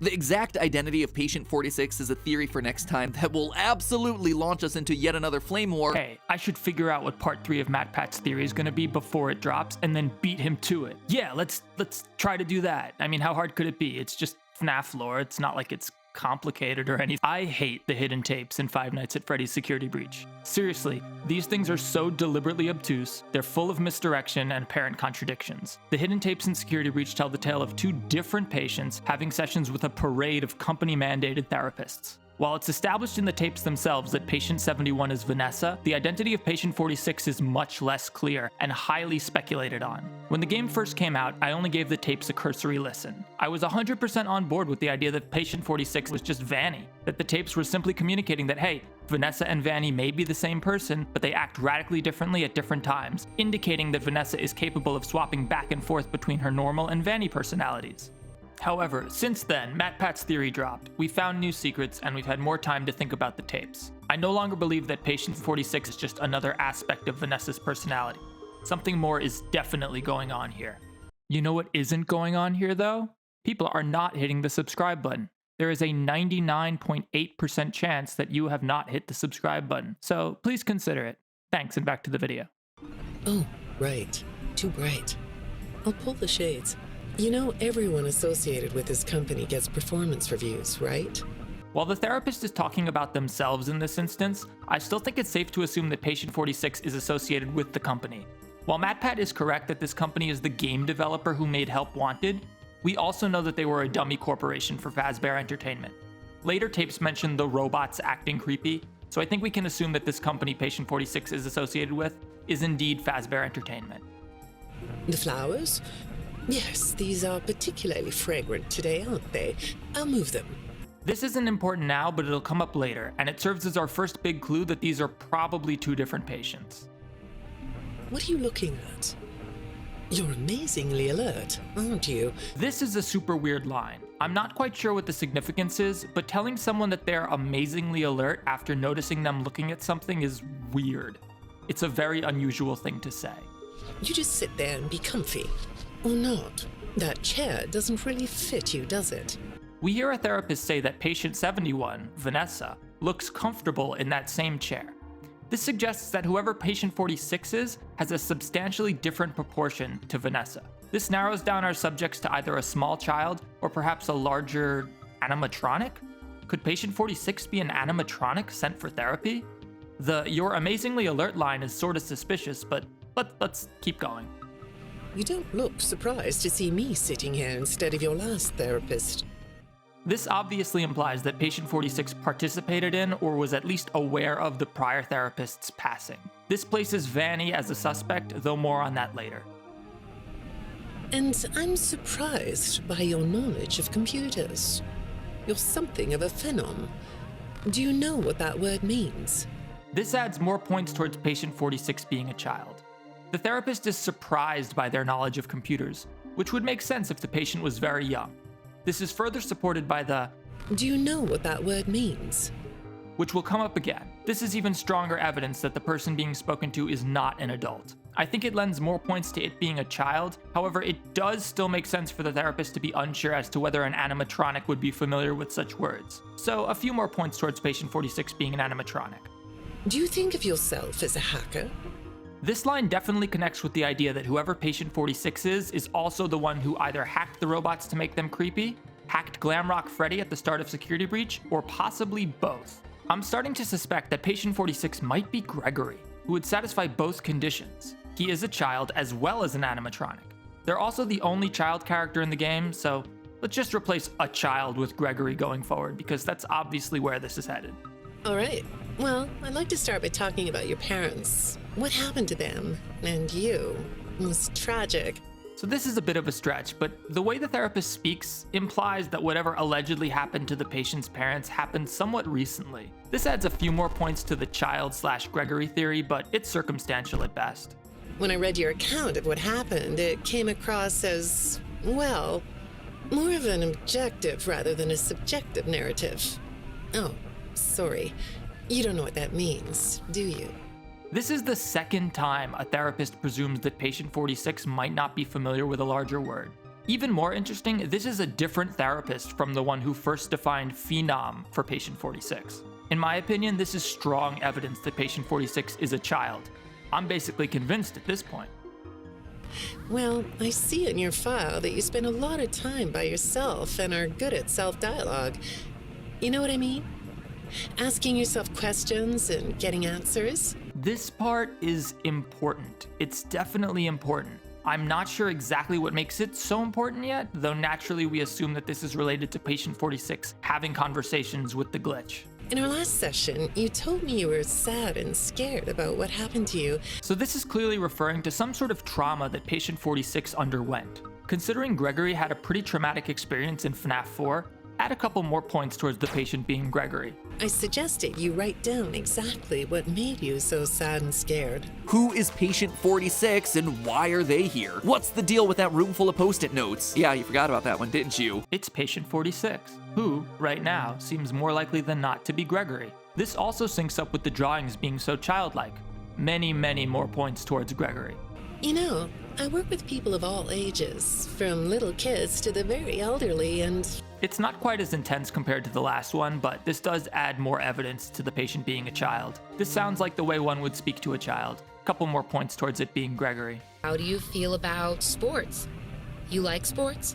The exact identity of Patient 46 is a theory for next time that will absolutely launch us into yet another flame war. Hey, I should figure out what part 3 of MatPat's theory is gonna be before it drops and then beat him to it. Yeah, let's try to do that. I mean, how hard could it be? It's just FNAF lore. It's not like it's complicated or anything. I hate the hidden tapes in Five Nights at Freddy's Security Breach. Seriously, these things are so deliberately obtuse, they're full of misdirection and apparent contradictions. The hidden tapes in Security Breach tell the tale of 2 different patients having sessions with a parade of company-mandated therapists. While it's established in the tapes themselves that patient 71 is Vanessa, the identity of patient 46 is much less clear and highly speculated on. When the game first came out, I only gave the tapes a cursory listen. I was 100% on board with the idea that patient 46 was just Vanny, that the tapes were simply communicating that, hey, Vanessa and Vanny may be the same person, but they act radically differently at different times, indicating that Vanessa is capable of swapping back and forth between her normal and Vanny personalities. However, since then, MatPat's theory dropped, we found new secrets, and we've had more time to think about the tapes. I no longer believe that Patient 46 is just another aspect of Vanessa's personality. Something more is definitely going on here. You know what isn't going on here, though? People are not hitting the subscribe button. There is a 99.8% chance that you have not hit the subscribe button, so please consider it. Thanks, and back to the video. Oh, right. Too bright. I'll pull the shades. You know, everyone associated with this company gets performance reviews, right? While the therapist is talking about themselves in this instance, I still think it's safe to assume that Patient 46 is associated with the company. While MatPat is correct that this company is the game developer who made Help Wanted, we also know that they were a dummy corporation for Fazbear Entertainment. Later tapes mention the robots acting creepy, so I think we can assume that this company Patient 46 is associated with is indeed Fazbear Entertainment. The flowers? Yes, these are particularly fragrant today, aren't they? I'll move them. This isn't important now, but it'll come up later, and it serves as our first big clue that these are probably 2 different patients. What are you looking at? You're amazingly alert, aren't you? This is a super weird line. I'm not quite sure what the significance is, but telling someone that they're amazingly alert after noticing them looking at something is weird. It's a very unusual thing to say. You just sit there and be comfy. Or not. That chair doesn't really fit you, does it? We hear a therapist say that patient 71, Vanessa, looks comfortable in that same chair. This suggests that whoever patient 46 is has a substantially different proportion to Vanessa. This narrows down our subjects to either a small child or perhaps a larger animatronic? Could patient 46 be an animatronic sent for therapy? The "you're amazingly alert" line is sorta suspicious, but let's keep going. You don't look surprised to see me sitting here instead of your last therapist. This obviously implies that patient 46 participated in or was at least aware of the prior therapist's passing. This places Vanny as a suspect, though more on that later. And I'm surprised by your knowledge of computers. You're something of a phenom. Do you know what that word means? This adds more points towards patient 46 being a child. The therapist is surprised by their knowledge of computers, which would make sense if the patient was very young. This is further supported by the "Do you know what that word means?" which will come up again. This is even stronger evidence that the person being spoken to is not an adult. I think it lends more points to it being a child, however, it does still make sense for the therapist to be unsure as to whether an animatronic would be familiar with such words. So a few more points towards patient 46 being an animatronic. Do you think of yourself as a hacker? This line definitely connects with the idea that whoever patient 46 is also the one who either hacked the robots to make them creepy, hacked Glamrock Freddy at the start of Security Breach, or possibly both. I'm starting to suspect that patient 46 might be Gregory, who would satisfy both conditions. He is a child as well as an animatronic. They're also the only child character in the game, so let's just replace a child with Gregory going forward, because that's obviously where this is headed. All right. Well, I'd like to start by talking about your parents. What happened to them? And you? It was tragic. So this is a bit of a stretch, but the way the therapist speaks implies that whatever allegedly happened to the patient's parents happened somewhat recently. This adds a few more points to the child/Gregory theory, but it's circumstantial at best. When I read your account of what happened, it came across as, well, more of an objective rather than a subjective narrative. Oh, sorry. You don't know what that means, do you? This is the second time a therapist presumes that patient 46 might not be familiar with a larger word. Even more interesting, this is a different therapist from the one who first defined phenom for patient 46. In my opinion, this is strong evidence that patient 46 is a child. I'm basically convinced at this point. Well, I see in your file that you spend a lot of time by yourself and are good at self-dialogue. You know what I mean? Asking yourself questions and getting answers. This part is important. It's definitely important. I'm not sure exactly what makes it so important yet, though naturally we assume that this is related to patient 46 having conversations with the glitch. In our last session, you told me you were sad and scared about what happened to you. So this is clearly referring to some sort of trauma that patient 46 underwent. Considering Gregory had a pretty traumatic experience in FNAF 4, add a couple more points towards the patient being Gregory. I suggested you write down exactly what made you so sad and scared. Who is patient 46 and why are they here? What's the deal with that room full of post-it notes? Yeah, you forgot about that one, didn't you? It's patient 46, who, right now, seems more likely than not to be Gregory. This also syncs up with the drawings being so childlike. Many, many more points towards Gregory. You know, I work with people of all ages, from little kids to the very elderly, and It's not quite as intense compared to the last one, but this does add more evidence to the patient being a child. This sounds like the way one would speak to a child. Couple more points towards it being Gregory. How do you feel about sports? You like sports?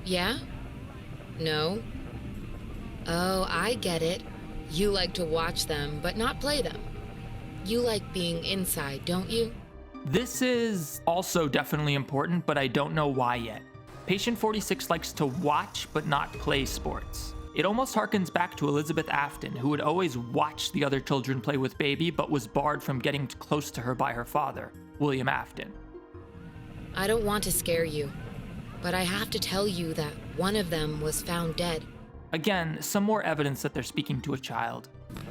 Yeah? No? Oh, I get it. You like to watch them, but not play them. You like being inside, don't you? This is also definitely important, but I don't know why yet. Patient 46 likes to watch but not play sports. It almost harkens back to Elizabeth Afton, who would always watch the other children play with Baby but was barred from getting close to her by her father, William Afton. I don't want to scare you, but I have to tell you that one of them was found dead. Again, some more evidence that they're speaking to a child.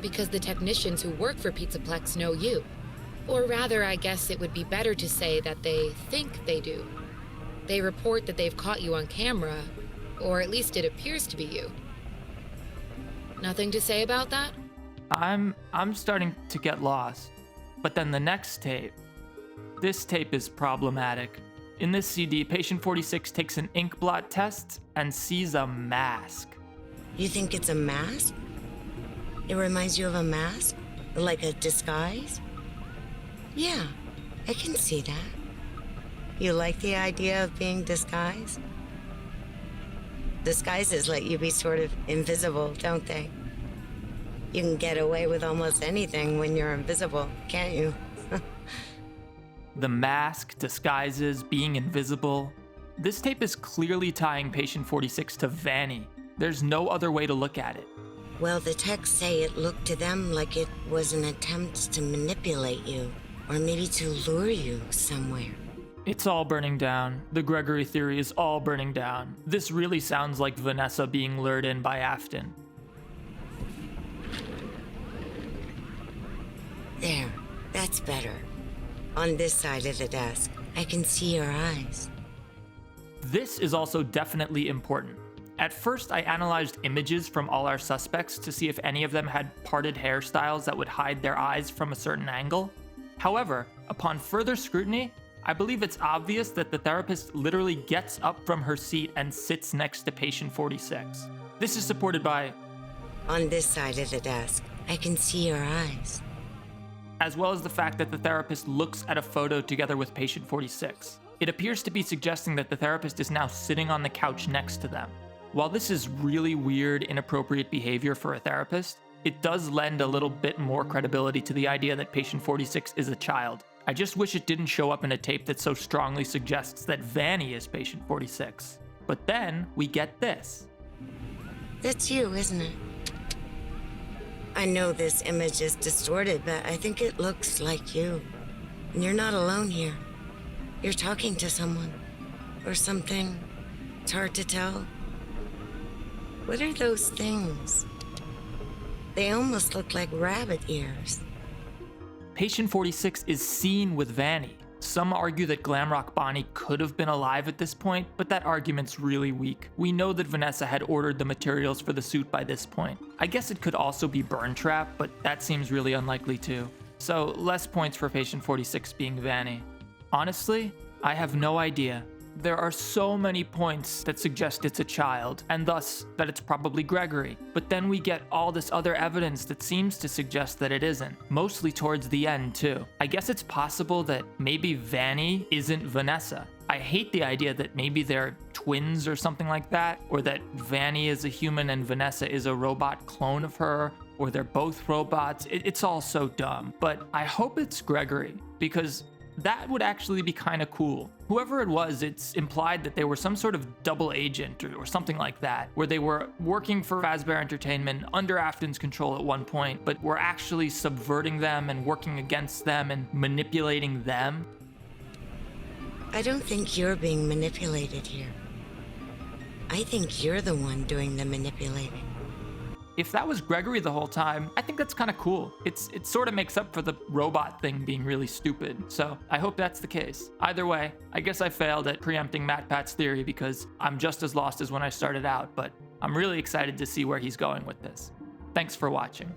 Because the technicians who work for Pizzaplex know you. Or rather, I guess it would be better to say that they think they do. They report that they've caught you on camera, or at least it appears to be you. Nothing to say about that? I'm starting to get lost. But then the next tape. This tape is problematic. In this CD, patient 46 takes an ink blot test and sees a mask. You think it's a mask? It reminds you of a mask? Like a disguise? Yeah, I can see that. You like the idea of being disguised? Disguises let you be sort of invisible, don't they? You can get away with almost anything when you're invisible, can't you? The mask, disguises, being invisible. This tape is clearly tying patient 46 to Vanny. There's no other way to look at it. Well, the texts say it looked to them like it was an attempt to manipulate you, or maybe to lure you somewhere. It's all burning down. The Gregory theory is all burning down. This really sounds like Vanessa being lured in by Afton. There, that's better. On this side of the desk, I can see your eyes. This is also definitely important. At first, I analyzed images from all our suspects to see if any of them had parted hairstyles that would hide their eyes from a certain angle. However, upon further scrutiny, I believe it's obvious that the therapist literally gets up from her seat and sits next to patient 46. This is supported by, On this side of the desk, I can see your eyes. as well as the fact that the therapist looks at a photo together with patient 46. It appears to be suggesting that the therapist is now sitting on the couch next to them. While this is really weird, inappropriate behavior for a therapist, it does lend a little bit more credibility to the idea that patient 46 is a child. I just wish it didn't show up in a tape that so strongly suggests that Vanny is patient 46. But then we get this. That's you, isn't it? I know this image is distorted, but I think it looks like you. And you're not alone here. You're talking to someone. Or something. It's hard to tell. What are those things? They almost look like rabbit ears. Patient 46 is seen with Vanny. Some argue that Glamrock Bonnie could have been alive at this point, but that argument's really weak. We know that Vanessa had ordered the materials for the suit by this point. I guess it could also be Burn Trap, but that seems really unlikely too. So less points for patient 46 being Vanny. Honestly, I have no idea. There are so many points that suggest it's a child, and thus that it's probably Gregory. But then we get all this other evidence that seems to suggest that it isn't, mostly towards the end too. I guess it's possible that maybe Vanny isn't Vanessa. I hate the idea that maybe they're twins or something like that, or that Vanny is a human and Vanessa is a robot clone of her, or they're both robots. It's all so dumb. But I hope it's Gregory, because that would actually be kind of cool. Whoever it was, it's implied that they were some sort of double agent or something like that, where they were working for Fazbear Entertainment under Afton's control at one point, but were actually subverting them and working against them and manipulating them. I don't think you're being manipulated here. I think you're the one doing the manipulating. If that was Gregory the whole time, I think that's kind of cool. It sort of makes up for the robot thing being really stupid. So I hope that's the case. Either way, I guess I failed at preempting MatPat's theory because I'm just as lost as when I started out, but I'm really excited to see where he's going with this. Thanks for watching.